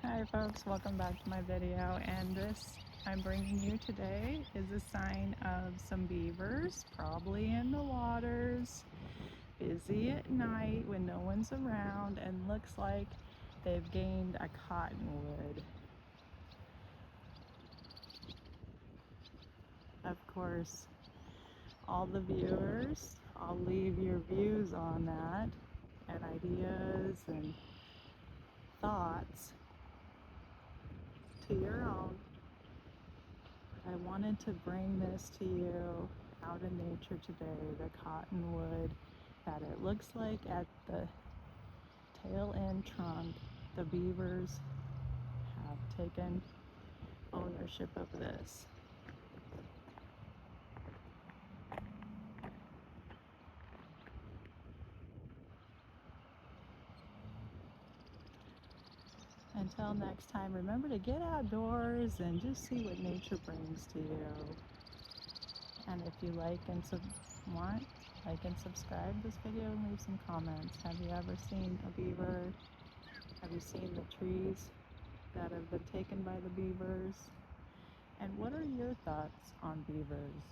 Hi folks, welcome back to my video, and this I'm bringing you today is a sign of some beavers, probably in the waters, busy at night when no one's around, and looks like they've gained a cottonwood. Of course, all the viewers, I'll leave your views on that and ideas and thoughts to your own. I wanted to bring this to you out in nature today, the cottonwood that it looks like at the tail end trunk. The beavers have taken ownership of this. Until next time, remember to get outdoors and just see what nature brings to you. And if you like and subscribe this video and leave some comments. Have you ever seen a beaver? Have you seen the trees that have been taken by the beavers? And what are your thoughts on beavers?